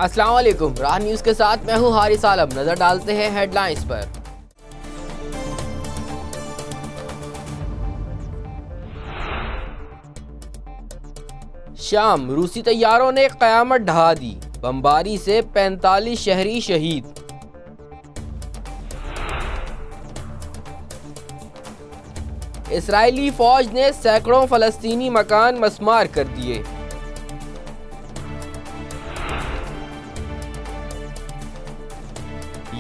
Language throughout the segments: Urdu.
السلام علیکم، راہ نیوز کے ساتھ میں ہوں حارث عالم۔ نظر ڈالتے ہیں ہیڈ لائنز پر۔ شام، روسی طیاروں نے قیامت ڈھا دی، بمباری سے 45 شہری شہید۔ اسرائیلی فوج نے سینکڑوں فلسطینی مکان مسمار کر دیے۔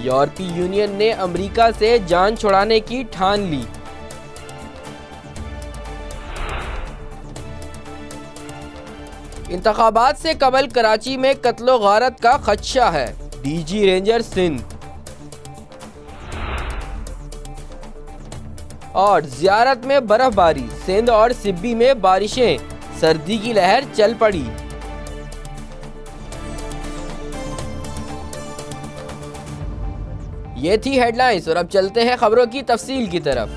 یورپی یونین نے امریکہ سے جان چھڑانے کی ٹھان لی۔ انتخابات سے قبل کراچی میں قتل و غارت کا خدشہ ہے، ڈی جی رینجر سندھ۔ اور زیارت میں برف باری، سندھ اور سبی میں بارشیں، سردی کی لہر چل پڑی۔ یہ تھی ہیڈ لائنز، اور اب چلتے ہیں خبروں کی تفصیل کی طرف۔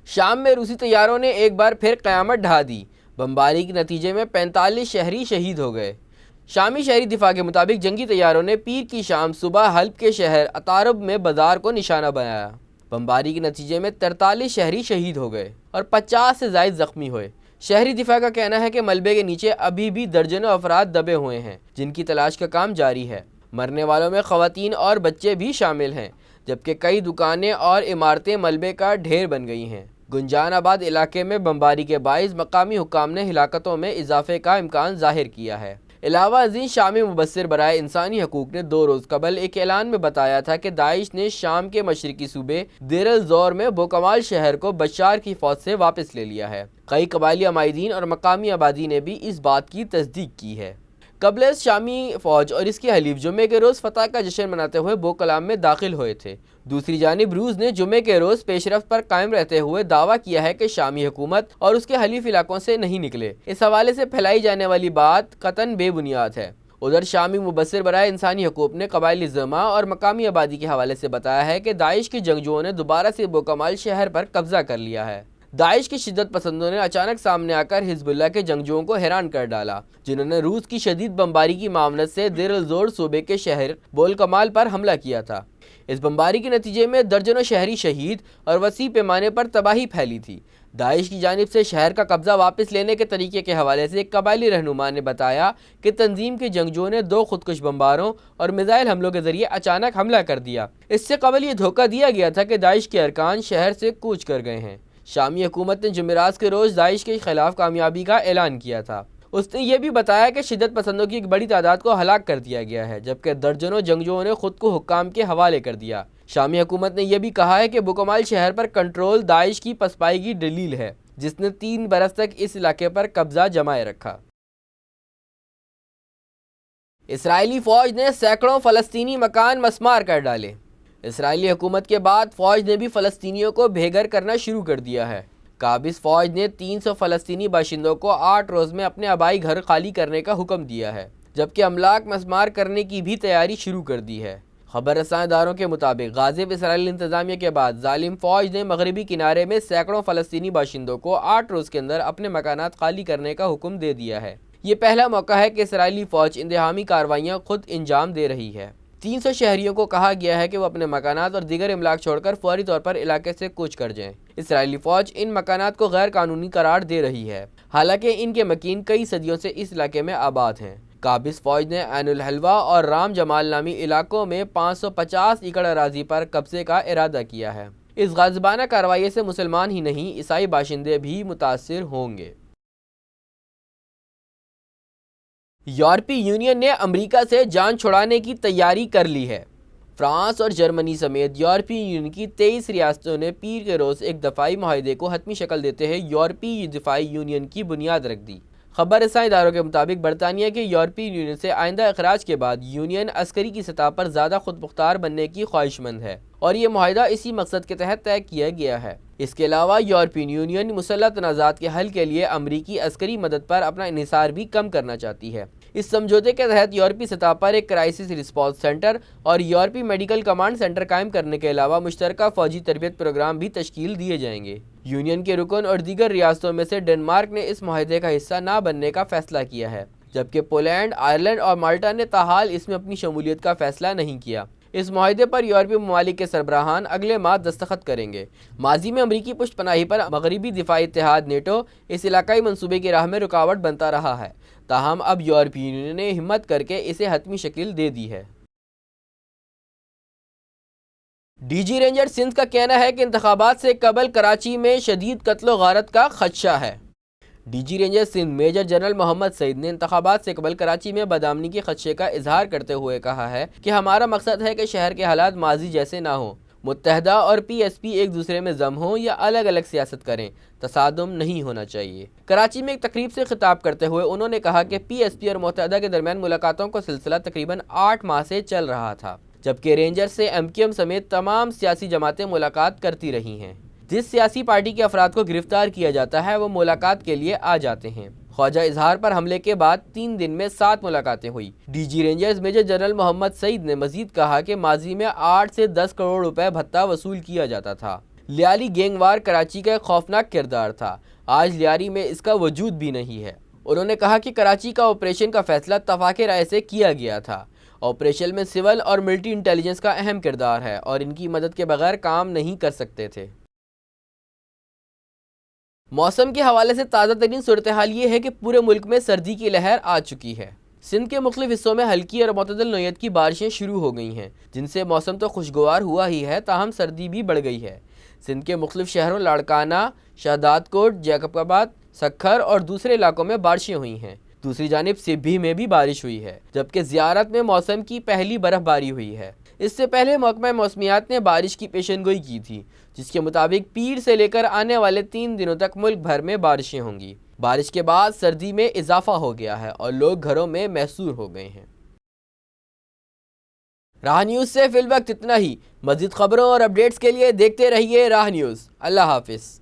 شام میں روسی طیاروں نے ایک بار پھر قیامت ڈھا دی، بمباری کے نتیجے میں 45 شہری شہید ہو گئے۔ شامی شہری دفاع کے مطابق جنگی طیاروں نے پیر کی شام صبح حلب کے شہر عطارب میں بازار کو نشانہ بنایا۔ بمباری کے نتیجے میں 43 شہری شہید ہو گئے اور 50 سے زائد زخمی ہوئے۔ شہری دفاع کا کہنا ہے کہ ملبے کے نیچے ابھی بھی درجنوں افراد دبے ہوئے ہیں، جن کی تلاش کا کام جاری ہے۔ مرنے والوں میں خواتین اور بچے بھی شامل ہیں، جبکہ کئی دکانیں اور عمارتیں ملبے کا ڈھیر بن گئی ہیں۔ گنجان آباد علاقے میں بمباری کے باعث مقامی حکام نے ہلاکتوں میں اضافے کا امکان ظاہر کیا ہے۔ علاوہ ازیں شامی مبصر برائے انسانی حقوق نے 2 روز قبل ایک اعلان میں بتایا تھا کہ داعش نے شام کے مشرقی صوبے دیر الزور میں بوکمال شہر کو بشار کی فوج سے واپس لے لیا ہے۔ کئی قبائلی عمائدین اور مقامی آبادی نے بھی اس بات کی تصدیق کی ہے۔ قبل از شامی فوج اور اس کے حلیف جمعے کے روز فتح کا جشن مناتے ہوئے بوکلام میں داخل ہوئے تھے۔ دوسری جانب روس نے جمعے کے روز پیش رفت پر قائم رہتے ہوئے دعویٰ کیا ہے کہ شامی حکومت اور اس کے حلیف علاقوں سے نہیں نکلے۔ اس حوالے سے پھیلائی جانے والی بات قطعاً بے بنیاد ہے۔ ادھر شامی مبصر برائے انسانی حقوق نے قبائلی زعماء اور مقامی آبادی کے حوالے سے بتایا ہے کہ داعش کے جنگجوؤں نے دوبارہ سے بوکمال شہر پر قبضہ کر لیا ہے۔ داعش کے شدت پسندوں نے اچانک سامنے آ کر حزب اللہ کے جنگجوؤں کو حیران کر ڈالا، جنہوں نے روس کی شدید بمباری کی معاونت سے دیر الزور صوبے کے شہر بولکمال پر حملہ کیا تھا۔ اس بمباری کے نتیجے میں درجنوں شہری شہید اور وسیع پیمانے پر تباہی پھیلی تھی۔ داعش کی جانب سے شہر کا قبضہ واپس لینے کے طریقے کے حوالے سے ایک قبائلی رہنما نے بتایا کہ تنظیم کے جنگجوؤں نے 2 خودکش بمباروں اور میزائل حملوں کے ذریعے اچانک حملہ کر دیا۔ اس سے قبل یہ دھوکہ دیا گیا تھا کہ داعش کے ارکان شہر سے کوچ کر گئے ہیں۔ شامی حکومت نے جمعرات کے روز داعش کے خلاف کامیابی کا اعلان کیا تھا۔ اس نے یہ بھی بتایا کہ شدت پسندوں کی ایک بڑی تعداد کو ہلاک کر دیا گیا ہے، جبکہ درجنوں جنگجوؤں نے خود کو حکام کے حوالے کر دیا۔ شامی حکومت نے یہ بھی کہا ہے کہ بوکمال شہر پر کنٹرول داعش کی پسپائیگی دلیل ہے، جس نے 3 برس تک اس علاقے پر قبضہ جمائے رکھا۔ اسرائیلی فوج نے سینکڑوں فلسطینی مکان مسمار کر ڈالے۔ اسرائیلی حکومت کے بعد فوج نے بھی فلسطینیوں کو بے گھر کرنا شروع کر دیا ہے۔ قابض فوج نے 300 فلسطینی باشندوں کو 8 روز میں اپنے آبائی گھر خالی کرنے کا حکم دیا ہے، جبکہ املاک مسمار کرنے کی بھی تیاری شروع کر دی ہے۔ خبر رساں اداروں کے مطابق غازب اسرائیلی انتظامیہ کے بعد ظالم فوج نے مغربی کنارے میں سینکڑوں فلسطینی باشندوں کو 8 روز کے اندر اپنے مکانات خالی کرنے کا حکم دے دیا ہے۔ یہ پہلا موقع ہے کہ اسرائیلی فوج انتحامی کارروائیاں خود انجام دے رہی ہے۔ 300 شہریوں کو کہا گیا ہے کہ وہ اپنے مکانات اور دیگر املاک چھوڑ کر فوری طور پر علاقے سے کوچ کر جائیں۔ اسرائیلی فوج ان مکانات کو غیر قانونی قرار دے رہی ہے، حالانکہ ان کے مکین کئی صدیوں سے اس علاقے میں آباد ہیں۔ قابض فوج نے عین الحلوہ اور رام جمال نامی علاقوں میں 550 ایکڑ اراضی پر قبضے کا ارادہ کیا ہے۔ اس غاصبانہ کارروائی سے مسلمان ہی نہیں، عیسائی باشندے بھی متاثر ہوں گے۔ یورپی یونین نے امریکہ سے جان چھڑانے کی تیاری کر لی ہے۔ فرانس اور جرمنی سمیت یورپی یونین کی 23 ریاستوں نے پیر کے روز ایک دفاعی معاہدے کو حتمی شکل دیتے ہوئے یورپی دفاعی یونین کی بنیاد رکھ دی۔ خبر رساں اداروں کے مطابق برطانیہ کے یورپی یونین سے آئندہ اخراج کے بعد یونین عسکری کی سطح پر زیادہ خود مختار بننے کی خواہش مند ہے، اور یہ معاہدہ اسی مقصد کے تحت طے کیا گیا ہے۔ اس کے علاوہ یورپی یونین مسلح تنازعات کے حل کے لیے امریکی عسکری مدد پر اپنا انحصار بھی کم کرنا چاہتی ہے۔ اس سمجھوتے کے تحت یورپی سطح پر ایک کرائسس رسپانس سینٹر اور یورپی میڈیکل کمانڈ سینٹر قائم کرنے کے علاوہ مشترکہ فوجی تربیت پروگرام بھی تشکیل دیے جائیں گے۔ یونین کے رکن اور دیگر ریاستوں میں سے ڈنمارک نے اس معاہدے کا حصہ نہ بننے کا فیصلہ کیا ہے، جبکہ پولینڈ، آئرلینڈ اور مالٹا نے تاحال اس میں اپنی شمولیت کا فیصلہ نہیں کیا۔ اس معاہدے پر یورپی ممالک کے سربراہان اگلے ماہ دستخط کریں گے۔ ماضی میں امریکی پشت پناہی پر مغربی دفاعی اتحاد نیٹو اس علاقائی منصوبے کی راہ میں رکاوٹ بنتا رہا ہے، تاہم اب یورپی یونین نے ہمت کر کے اسے حتمی شکل دے دی ہے۔ ڈی جی رینجر سندھ کا کہنا ہے کہ انتخابات سے قبل کراچی میں شدید قتل و غارت کا خدشہ ہے۔ D G ranger Sindh major general Muhammad Saeed نے انتخابات سے قبل کراچی میں بدامنی کے خدشے کا اظہار کرتے ہوئے کہا ہے کہ ہمارا مقصد ہے کہ شہر کے حالات ماضی جیسے نہ ہوں، متحدہ اور پی ایس پی ایک دوسرے میں ضم ہوں یا الگ الگ سیاست کریں، تصادم نہیں ہونا چاہیے۔ کراچی میں ایک تقریب سے خطاب کرتے ہوئے انہوں نے کہا کہ پی ایس پی اور متحدہ کے درمیان ملاقاتوں کا سلسلہ تقریباً 8 ماہ سے چل رہا تھا، جبکہ رینجر سے ایم کیو ایم سمیت تمام سیاسی جماعتیں ملاقات کرتی رہی ہیں۔ جس سیاسی پارٹی کے افراد کو گرفتار کیا جاتا ہے وہ ملاقات کے لیے آ جاتے ہیں۔ خواجہ اظہار پر حملے کے بعد 3 دن میں 7 ملاقاتیں ہوئی۔ D G rangers major general Muhammad Saeed نے مزید کہا کہ ماضی میں 8 سے 10 کروڑ روپے بھتہ وصول کیا جاتا تھا۔ لیالی گینگ وار کراچی کا ایک خوفناک کردار تھا، آج لیاری میں اس کا وجود بھی نہیں ہے۔ انہوں نے کہا کہ کراچی کا آپریشن کا فیصلہ اتفاق رائے سے کیا گیا تھا۔ آپریشن میں سول اور ملٹری انٹیلیجنس کا اہم کردار ہے اور ان کی مدد کے بغیر کام نہیں کر سکتے تھے۔ موسم کے حوالے سے تازہ ترین صورتحال یہ ہے کہ پورے ملک میں سردی کی لہر آ چکی ہے۔ سندھ کے مختلف حصوں میں ہلکی اور معتدل نوعیت کی بارشیں شروع ہو گئی ہیں، جن سے موسم تو خوشگوار ہوا ہی ہے، تاہم سردی بھی بڑھ گئی ہے۔ سندھ کے مختلف شہروں لاڑکانہ، شہداد کوٹ، جیکب آباد، سکھر اور دوسرے علاقوں میں بارشیں ہوئی ہیں۔ دوسری جانب سبھی میں بھی بارش ہوئی ہے، جبکہ زیارت میں موسم کی پہلی برف باری ہوئی ہے۔ اس سے پہلے محکمہ موسمیات نے بارش کی پیشن گوئی کی تھی، جس کے مطابق پیر سے لے کر آنے والے 3 دنوں تک ملک بھر میں بارشیں ہوں گی۔ بارش کے بعد سردی میں اضافہ ہو گیا ہے اور لوگ گھروں میں محصور ہو گئے ہیں۔ راہ نیوز سے فی الوقت اتنا ہی۔ مزید خبروں اور اپڈیٹس کے لیے دیکھتے رہیے راہ نیوز۔ اللہ حافظ۔